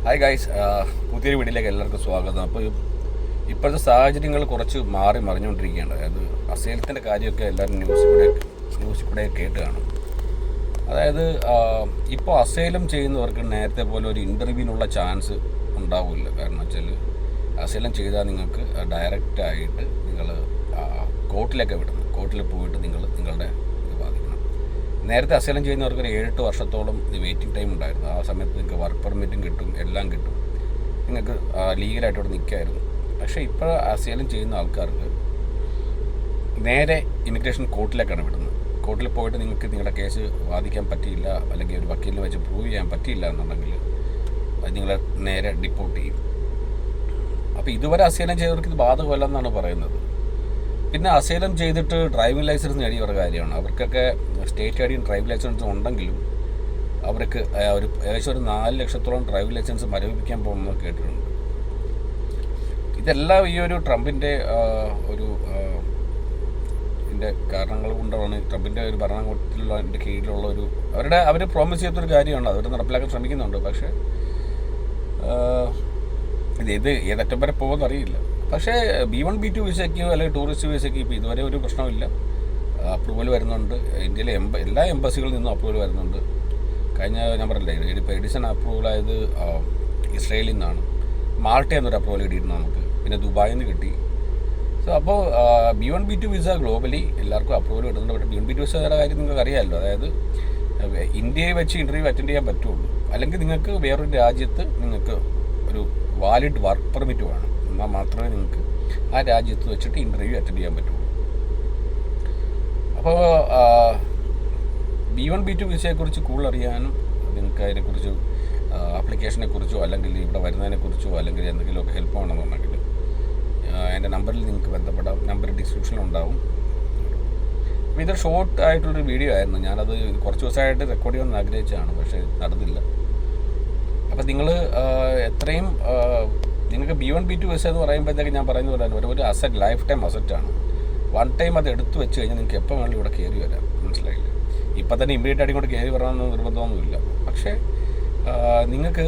Hi guys, പുതിയൊരു വീഡിയോയിലേക്ക് എല്ലാവർക്കും സ്വാഗതം. അപ്പോൾ ഇപ്പോഴത്തെ സാഹചര്യങ്ങൾ കുറച്ച് മാറി മറിഞ്ഞുകൊണ്ടിരിക്കുകയാണ്. അതായത് അസൈലത്തിൻ്റെ കാര്യമൊക്കെ എല്ലാവരും ന്യൂസിൽ കൂടെ കേട്ട് കാണും. അതായത് ഇപ്പോൾ അസൈലം ചെയ്യുന്നവർക്ക് നേരത്തെ പോലെ ഒരു ഇൻ്റർവ്യൂവിനുള്ള ചാൻസ് ഉണ്ടാവില്ല. കാരണം വെച്ചാൽ അസൈലം ചെയ്താൽ നിങ്ങൾക്ക് ഡയറക്റ്റായിട്ട് നിങ്ങൾ കോർട്ടിലേക്ക് വിടുന്നു. കോർട്ടിൽ പോയിട്ട് നിങ്ങളുടെ നേരത്തെ അസൈലം ചെയ്യുന്നവർക്ക് ഒരു 7-8 വർഷത്തോളം വെയിറ്റിംഗ് ടൈം ഉണ്ടായിരുന്നു. ആ സമയത്ത് നിങ്ങൾക്ക് വർക്ക് പെർമിറ്റും കിട്ടും, എല്ലാം കിട്ടും, നിങ്ങൾക്ക് ലീഗലായിട്ട് അവിടെ നിൽക്കായിരുന്നു. പക്ഷേ ഇപ്പോൾ അസൈലം ചെയ്യുന്ന ആൾക്കാർക്ക് നേരെ ഇമിഗ്രേഷൻ കോർട്ടിലേക്കാണ് വിടുന്നത്. കോർട്ടിൽ പോയിട്ട് നിങ്ങൾക്ക് നിങ്ങളുടെ കേസ് വാദിക്കാൻ പറ്റിയില്ല, അല്ലെങ്കിൽ ഒരു വക്കീലിനെ വെച്ച് പ്രൂവ് ചെയ്യാൻ പറ്റിയില്ല എന്നുണ്ടെങ്കിൽ നിങ്ങളെ നേരെ ഡിപ്പോർട്ട് ചെയ്യും. അപ്പോൾ ഇതുവരെ അസൈലം ചെയ്തവർക്ക് ഇത് ബാധകമല്ലെന്നാണ് പറയുന്നത്. പിന്നെ അസൈലം ചെയ്തിട്ട് ഡ്രൈവിംഗ് ലൈസൻസ് നേടിയവരുടെ കാര്യമാണ്. അവർക്കൊക്കെ സ്റ്റേറ്റ് ഐ ഡിയും ഡ്രൈവിംഗ് ലൈസൻസും ഉണ്ടെങ്കിലും അവർക്ക് ഏകദേശം ഒരു 4 ലക്ഷത്തോളം ഡ്രൈവിംഗ് ലൈസൻസ് മരവിപ്പിക്കാൻ പോകുന്നത് കേട്ടിട്ടുണ്ട്. ഇതെല്ലാം ഈ ഒരു ട്രംപിൻ്റെ ഇതിൻ്റെ കാരണങ്ങൾ കൊണ്ടാണ്. ട്രംപിൻ്റെ ഒരു ഭരണകൂടത്തിലുള്ള അതിൻ്റെ കീഴിലുള്ള അവർ പ്രോമിസ് ചെയ്തൊരു കാര്യമാണ്. അവർ നടപ്പിലാക്കാൻ ശ്രമിക്കുന്നുണ്ട്. പക്ഷേ ഇത് ഏതറ്റം വരെ പോകുമെന്ന് അറിയില്ല. പക്ഷേ B1 B2 വിസയ്ക്കോ അല്ലെങ്കിൽ ടൂറിസ്റ്റ് വിസയ്ക്ക് ഇപ്പോൾ ഇതുവരെ ഒരു പ്രശ്നമില്ല. അപ്രൂവൽ വരുന്നുണ്ട്. ഇന്ത്യയിലെ എല്ലാ എംബസികളിൽ നിന്നും അപ്രൂവൽ വരുന്നുണ്ട്. ഞാൻ പറഞ്ഞില്ലേ, ഇപ്പോൾ എഡിസൺ അപ്രൂവലായത് ഇസ്രയേലിൽ നിന്നാണ്. മാൾട്ടയിൽ നിന്നൊരു അപ്രൂവൽ കിട്ടിയിരുന്നു നമുക്ക്. പിന്നെ ദുബായിൽ നിന്ന് കിട്ടി. സോ അപ്പോൾ B1 B2 വിസ ഗ്ലോബലി എല്ലാവർക്കും അപ്രൂവൽ കിട്ടുന്നുണ്ട്. പക്ഷേ B1 B2 വിസയുടെ കാര്യം നിങ്ങൾക്ക് അറിയാമല്ലോ. അതായത് ഇന്ത്യയെ വെച്ച് ഇൻ്റർവ്യൂ അറ്റൻഡ് ചെയ്യാൻ പറ്റുള്ളൂ. അല്ലെങ്കിൽ നിങ്ങൾക്ക് വേറൊരു രാജ്യത്ത് നിങ്ങൾക്ക് ഒരു വാലിഡ് വർക്ക് പെർമിറ്റ് വേണം. എന്നാൽ മാത്രമേ നിങ്ങൾക്ക് ആ രാജ്യത്ത് വെച്ചിട്ട് ഇൻ്റർവ്യൂ അറ്റൻഡ് ചെയ്യാൻ പറ്റുള്ളൂ. അപ്പോൾ B1 B2 വിസയെക്കുറിച്ച് കൂടുതൽ അറിയാനും നിങ്ങൾക്ക് അതിനെക്കുറിച്ച് ആപ്ലിക്കേഷനെക്കുറിച്ചോ അല്ലെങ്കിൽ ഇവിടെ വരുന്നതിനെക്കുറിച്ചോ അല്ലെങ്കിൽ എന്തെങ്കിലുമൊക്കെ ഹെൽപ്പ് വേണമെന്നുണ്ടെങ്കിൽ എൻ്റെ നമ്പറിൽ നിങ്ങൾക്ക് ബന്ധപ്പെടാം. നമ്പർ ഡിസ്ക്രിപ്ഷനിലുണ്ടാവും. അപ്പോൾ ഇതൊരു ഷോർട്ട് ആയിട്ടുള്ളൊരു വീഡിയോ ആയിരുന്നു. ഞാനത് കുറച്ച് ദിവസമായിട്ട് റെക്കോർഡ് ചെയ്യാമെന്ന് ആഗ്രഹിച്ചതാണ്, പക്ഷേ നടന്നില്ല. അപ്പോൾ നിങ്ങൾ എത്രയും നിങ്ങൾക്ക് B1 B2 വിസ എന്ന് പറയുമ്പോഴത്തേക്ക് ഞാൻ പറയുന്ന പോലെ തന്നെ ഒരു അസറ്റ്, ലൈഫ് ടൈം അസറ്റാണ്. വൺ ടൈം അത് എടുത്തു വെച്ച് കഴിഞ്ഞാൽ നിങ്ങൾക്ക് എപ്പോൾ വേണമെങ്കിലും ഇവിടെ കയറി വരാം. മനസ്സിലായില്ലേ? ഇപ്പം തന്നെ ഇമ്മീഡിയറ്റ് ആയിട്ട് ഇങ്ങോട്ട് കയറി വരണമെന്ന് നിർബന്ധമൊന്നുമില്ല. പക്ഷേ നിങ്ങൾക്ക്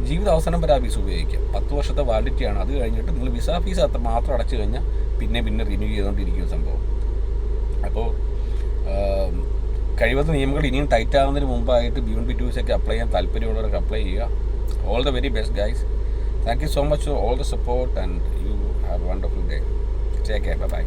ജീവിതാവസാനം വരെ ആ വിസ ഉപയോഗിക്കാം. 10 വർഷത്തെ വാലിഡിറ്റിയാണ്. അത് കഴിഞ്ഞിട്ട് നിങ്ങൾ വിസ ഫീസ് അത്ര മാത്രം അടച്ചു കഴിഞ്ഞാൽ പിന്നെ റിന്യൂ ചെയ്തുകൊണ്ടിരിക്കുന്ന സംഭവം. അപ്പോൾ കഴിവതും നിയമങ്ങൾ ഇനിയും ടൈറ്റ് ആവുന്നതിന് മുമ്പായിട്ട് B1 B2 വിസയ്ക്ക് അപ്ലൈ ചെയ്യാൻ താല്പര്യമുള്ളവർക്ക് അപ്ലൈ ചെയ്യുക. All the very best, guys. Thank you so much for all the support, and you have a wonderful day. Take care. Bye-bye.